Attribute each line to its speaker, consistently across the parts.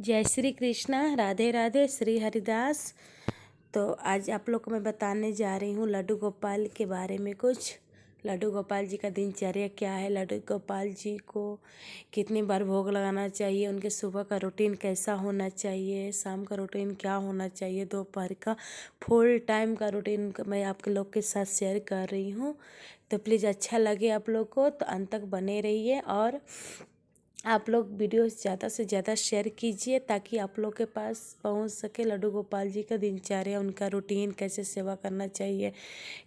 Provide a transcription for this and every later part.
Speaker 1: जय श्री कृष्णा। राधे राधे। श्री हरिदास। तो आज आप लोग को मैं बताने जा रही हूँ लड्डू गोपाल के बारे में कुछ। लड्डू गोपाल जी का दिनचर्या क्या है, लड्डू गोपाल जी को कितनी बार भोग लगाना चाहिए, उनके सुबह का रूटीन कैसा होना चाहिए, शाम का रूटीन क्या होना चाहिए, दोपहर का फुल टाइम का रूटीन मैं आपके लोग के साथ शेयर कर रही हूँ। तो प्लीज़ अच्छा लगे आप लोग को तो अंत तक बने रहिए और आप लोग वीडियो ज़्यादा से ज़्यादा शेयर कीजिए ताकि आप लोग के पास पहुंच सके लड्डू गोपाल जी का दिनचर्या, उनका रूटीन, कैसे सेवा करना चाहिए,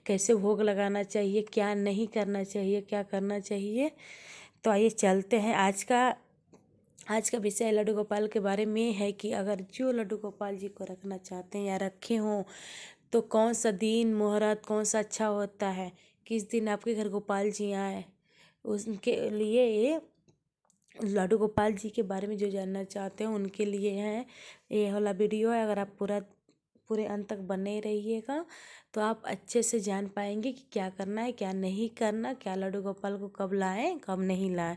Speaker 1: कैसे भोग लगाना चाहिए, क्या नहीं करना चाहिए, क्या करना चाहिए। तो आइए चलते हैं। आज का विषय लड्डू गोपाल के बारे में है कि अगर जो लड्डू गोपाल जी को रखना चाहते हैं या रखे हों तो कौन सा दिन मुहूर्त कौन सा अच्छा होता है, किस दिन आपके घर गोपाल जी आए, उनके लिए लड्डू गोपाल जी के बारे में जो जानना चाहते हैं उनके लिए है ये वाला वीडियो है। अगर आप पूरे अंत तक बने रहिएगा तो आप अच्छे से जान पाएंगे कि क्या करना है क्या नहीं करना, क्या लड्डू गोपाल को कब लाएं कब नहीं लाएं।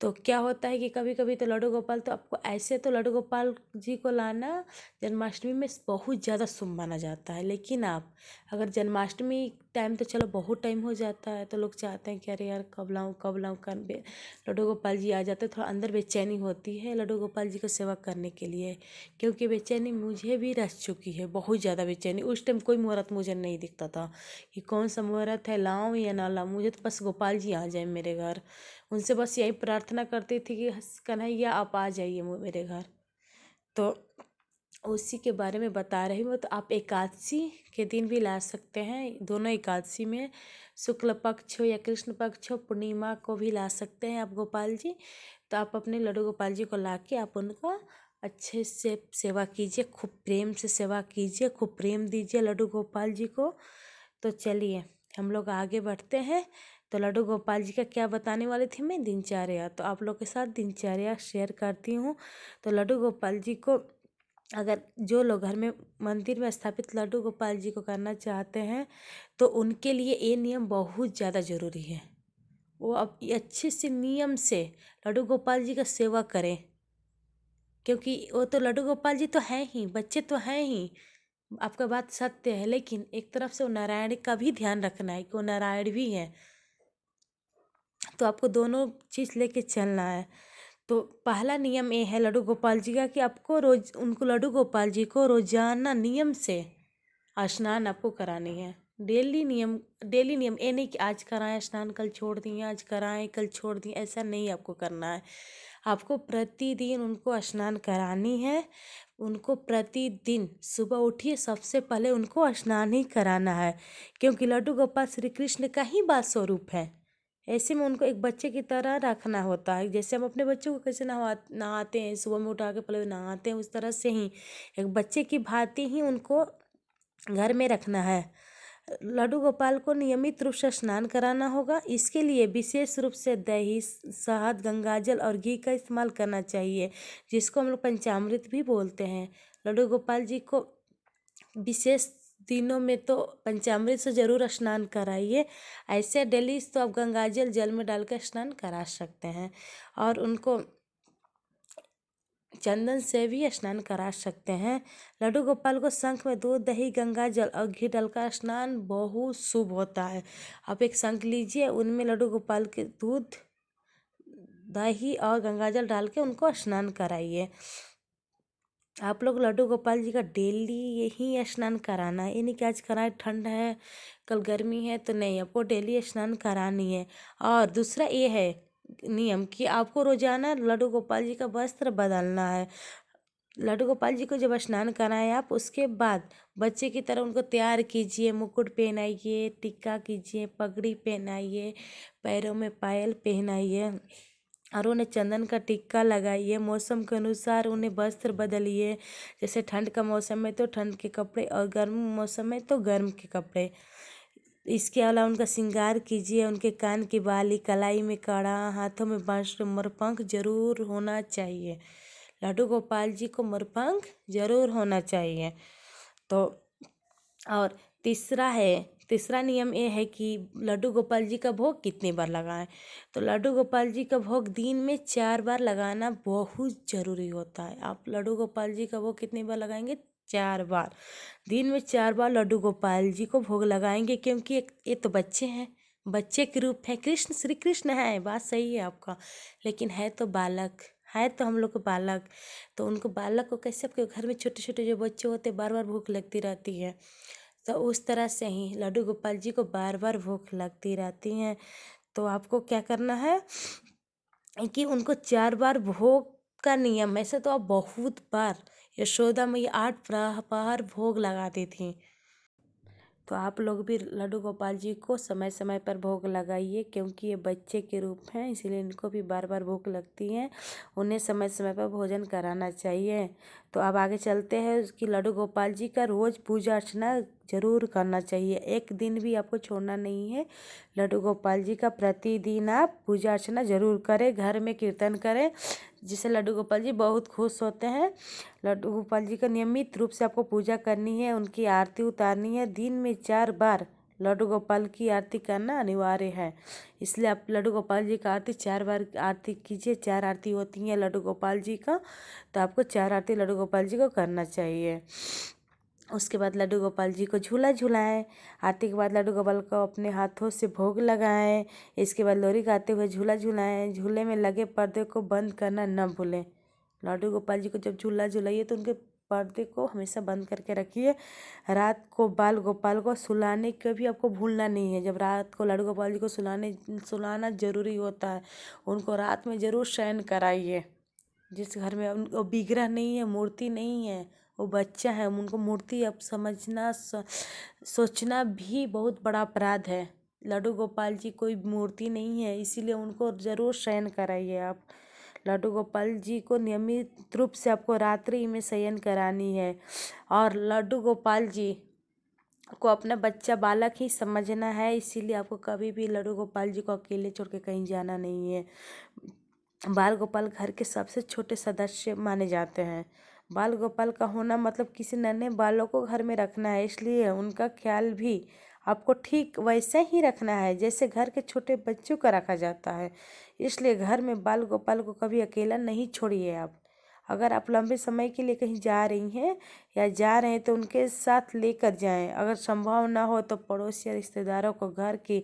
Speaker 1: तो क्या होता है कि कभी कभी तो लड्डू गोपाल तो आपको ऐसे तो लड्डू गोपाल जी को लाना जन्माष्टमी में बहुत ज़्यादा शुभ माना जाता है, लेकिन आप अगर जन्माष्टमी टाइम तो चलो बहुत टाइम हो जाता है तो लोग चाहते हैं कि अरे यार कब लाऊं कर लड्डू गोपाल जी आ जाते, थोड़ा अंदर बेचैनी होती है लड्डू गोपाल जी को सेवा करने के लिए, क्योंकि बेचैनी मुझे भी रच चुकी है, बहुत ज़्यादा बेचैनी। उस टाइम कोई मुहूर्त मुझे नहीं दिखता था कि कौन सा मुहूर्त है, लाऊं या ना लाऊं, मुझे तो बस गोपाल जी आ जाए मेरे घर। उनसे बस यही प्रार्थना करती थी कि कन्हैया आप आ जाइए मेरे घर। तो उसी के बारे में बता रही हूँ। तो आप एकादशी के दिन भी ला सकते हैं, दोनों एकादशी में शुक्ल पक्ष हो या कृष्ण पक्ष हो, पूर्णिमा को भी ला सकते हैं आप गोपाल जी। तो आप अपने लड्डू गोपाल जी को ला के आप उनको अच्छे से सेवा कीजिए, खूब प्रेम से सेवा कीजिए, खूब प्रेम दीजिए लड्डू गोपाल जी को। तो चलिए हम लोग आगे बढ़ते हैं। तो लड्डू गोपाल जी का क्या बताने वाली थी मैं, दिनचर्या। तो आप लोग के साथ दिनचर्या शेयर करती हूँ। तो लड्डू गोपाल जी को अगर जो लोग घर में मंदिर में स्थापित लड्डू गोपाल जी को करना चाहते हैं तो उनके लिए ये नियम बहुत ज़्यादा ज़रूरी है। वो अब अच्छे से नियम से लड्डू गोपाल जी का सेवा करें, क्योंकि वो तो लड्डू गोपाल जी तो हैं ही, बच्चे तो हैं ही, आपका बात सत्य है, लेकिन एक तरफ से वो नारायण का भी ध्यान रखना है कि वो नारायण भी हैं। तो आपको दोनों चीज़ लेके चलना है। तो पहला नियम ये है लड्डू गोपाल जी का कि आपको रोज उनको लड्डू गोपाल जी को रोजाना नियम से स्नान आपको करानी है। डेली नियम, डेली नियम, ये नहीं कि आज कराएं स्नान कल छोड़ दिए, आज कराएं कल छोड़ दिए, ऐसा नहीं आपको करना है। आपको प्रतिदिन उनको स्नान करानी है। उनको प्रतिदिन सुबह उठिए सबसे पहले उनको स्नान ही कराना है, क्योंकि लड्डू गोपाल श्री कृष्ण का ही बाल स्वरूप है। ऐसे में उनको एक बच्चे की तरह रखना होता है। जैसे हम अपने बच्चों को कैसे नहाते हैं, सुबह में उठा के पहले नहाते हैं, उस तरह से ही एक बच्चे की भांति ही उनको घर में रखना है। लड्डू गोपाल को नियमित रूप से स्नान कराना होगा। इसके लिए विशेष रूप से दही, शहद, गंगाजल और घी का इस्तेमाल करना चाहिए, जिसको हम लोग पंचामृत भी बोलते हैं। लड्डू गोपाल जी को विशेष दिनों में तो पंचामृत से ज़रूर स्नान कराइए। ऐसे डेली तो आप गंगाजल जल में डाल कर स्नान करा सकते हैं और उनको चंदन से भी स्नान करा सकते हैं। लड्डू गोपाल को शंख में दूध, दही, गंगा जल और घी डालकर स्नान बहुत शुभ होता है। आप एक शंख लीजिए, उनमें लड्डू गोपाल के दूध, दही और गंगाजल डाल के उनको स्नान कराइए। आप लोग लड्डू गोपाल जी का डेली यही स्नान कराना है, ये नहीं कि आज कराएं, ठंड है कल गर्मी है, तो नहीं, आपको डेली स्नान करानी है। और दूसरा ये है नियम कि आपको रोजाना लड्डू गोपाल जी का वस्त्र बदलना है। लड्डू गोपाल जी को जब स्नान कराएं आप, उसके बाद बच्चे की तरह उनको तैयार कीजिए, मुकुट पहनाइए, टिक्का कीजिए, पगड़ी पहनाइए, पैरों में पायल पहनाइए और उन्हें चंदन का टिक्का लगाइए। मौसम के अनुसार उन्हें वस्त्र बदलिए, जैसे ठंड का मौसम है तो ठंड के कपड़े और गर्म मौसम है तो गर्म के कपड़े। इसके अलावा उनका श्रृंगार कीजिए, उनके कान की बाली, कलाई में कड़ा, हाथों में बांसुरी, मोरपंख जरूर होना चाहिए। लड्डू गोपाल जी को मोरपंख जरूर होना चाहिए। तो और तीसरा है तीसरा नियम ये है कि लड्डू गोपाल जी का भोग कितनी बार लगाएं। तो लड्डू गोपाल जी का भोग दिन में 4 बार लगाना बहुत ज़रूरी होता है। आप लड्डू गोपाल जी का भोग कितनी बार लगाएंगे? 4 बार। दिन में 4 बार लड्डू गोपाल जी को भोग लगाएंगे, क्योंकि ये तो बच्चे हैं, बच्चे के रूप है, कृष्ण श्री कृष्ण है, बात सही है आपका, लेकिन है तो बालक, है तो हम लोग को बालक। तो उनको बालक को कैसे, आपके घर में छोटे छोटे जो बच्चे होते बार बार भूख लगती रहती है, तो उस तरह से ही लड्डू गोपाल जी को बार बार भूख लगती रहती हैं। तो आपको क्या करना है कि उनको 4 बार भोग का नियम, ऐसे तो आप बहुत बार यशोदा मैया 8 प्रहर भोग लगाती थी। तो आप लोग भी लड्डू गोपाल जी को समय समय पर भोग लगाइए, क्योंकि ये बच्चे के रूप हैं, इसीलिए इनको भी बार बार भूख लगती है, उन्हें समय समय पर भोजन कराना चाहिए। तो अब आगे चलते हैं कि लड्डू गोपाल जी का रोज़ पूजा अर्चना जरूर करना चाहिए, एक दिन भी आपको छोड़ना नहीं है। लड्डू गोपाल जी का प्रतिदिन आप पूजा अर्चना जरूर करें, घर में कीर्तन करें, जिससे लड्डू गोपाल जी बहुत खुश होते हैं। लड्डू गोपाल जी का नियमित रूप से आपको पूजा करनी है, उनकी आरती उतारनी है। दिन में 4 बार लड्डू गोपाल की आरती करना अनिवार्य है, इसलिए आप लड्डू गोपाल जी का आरती 4 बार आरती कीजिए। 4 आरती होती हैं लड्डू गोपाल जी का, तो आपको 4 आरती लड्डू गोपाल जी को करना चाहिए। उसके बाद लड्डू गोपाल जी को झूला झुलाएं। आरती के बाद लड्डू गोपाल को अपने हाथों से भोग लगाएं। इसके बाद लोरी गाते हुए झूला झुलाएं। झूले में लगे पर्दे को बंद करना न भूलें। लड्डू गोपाल जी को जब झूला झुलाइए तो उनके पर्दे को हमेशा बंद करके रखिए। रात को बाल गोपाल को सुलाने का भी आपको भूलना नहीं है। जब रात को लड्डू गोपाल जी को सुलाना ज़रूरी होता है, उनको रात में ज़रूर शयन कराइए। जिस घर में उनको विग्रह नहीं है, मूर्ति नहीं है, वो बच्चा है, उनको मूर्ति अब समझना सोचना भी बहुत बड़ा अपराध है। लड्डू गोपाल जी कोई मूर्ति नहीं है, इसीलिए उनको ज़रूर शयन कराइए आप। लड्डू गोपाल जी को नियमित रूप से आपको रात्रि में शयन करानी है, और लड्डू गोपाल जी को अपना बच्चा बालक ही समझना है, इसीलिए आपको कभी भी लड्डू गोपाल जी को अकेले छोड़ के कहीं जाना नहीं है। बाल गोपाल घर के सबसे छोटे सदस्य माने जाते हैं। बाल गोपाल का होना मतलब किसी नन्हे बालों को घर में रखना है, इसलिए उनका ख्याल भी आपको ठीक वैसे ही रखना है जैसे घर के छोटे बच्चों का रखा जाता है। इसलिए घर में बाल गोपाल को कभी अकेला नहीं छोड़िए आप। अगर आप लंबे समय के लिए कहीं जा रही हैं या जा रहे हैं तो उनके साथ लेकर जाएं। अगर संभव ना हो तो पड़ोसी या रिश्तेदारों को घर की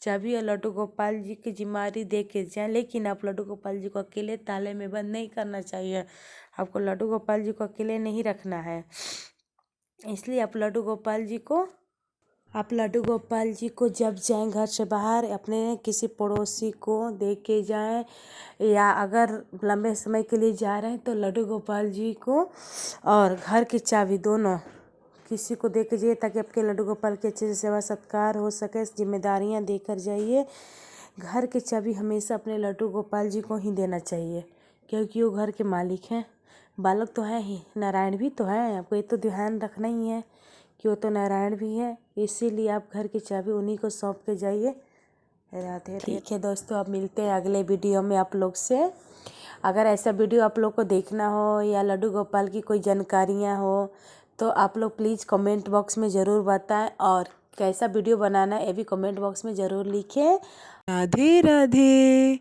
Speaker 1: चाबी और लड्डू गोपाल जी की जिम्मेदारी दे के जाएँ, लेकिन आप लड्डू गोपाल जी को अकेले ताले में बंद नहीं करना चाहिए। आपको लड्डू गोपाल जी को अकेले नहीं रखना है, इसलिए आप लड्डू गोपाल जी को जब जाएं घर से बाहर अपने किसी पड़ोसी को दे के जाएं, या अगर लंबे समय के लिए जा रहे हैं तो लड्डू गोपाल जी को और घर की चाबी दोनों किसी को दे के जाइए, ताकि आपके लड्डू गोपाल की अच्छे से सेवा सत्कार हो सके। जिम्मेदारियां देकर जाइए। घर की चाबी हमेशा अपने लड्डू गोपाल जी को ही देना चाहिए, क्योंकि वो घर के मालिक हैं। बालक तो है ही, नारायण भी तो है, आपको ये तो ध्यान रखना ही है कि वो तो नारायण भी है, इसीलिए आप घर की चाबी उन्हीं को सौंप के जाइए। राधे। ठीक है दोस्तों, अब मिलते हैं अगले वीडियो में आप लोग से। अगर ऐसा वीडियो आप लोग को देखना हो या लड्डू गोपाल की कोई जानकारियाँ हो तो आप लोग प्लीज़ कमेंट बॉक्स में ज़रूर बताएं, और कैसा वीडियो बनाना है ये भी कमेंट बॉक्स में ज़रूर लिखें। राधे राधे।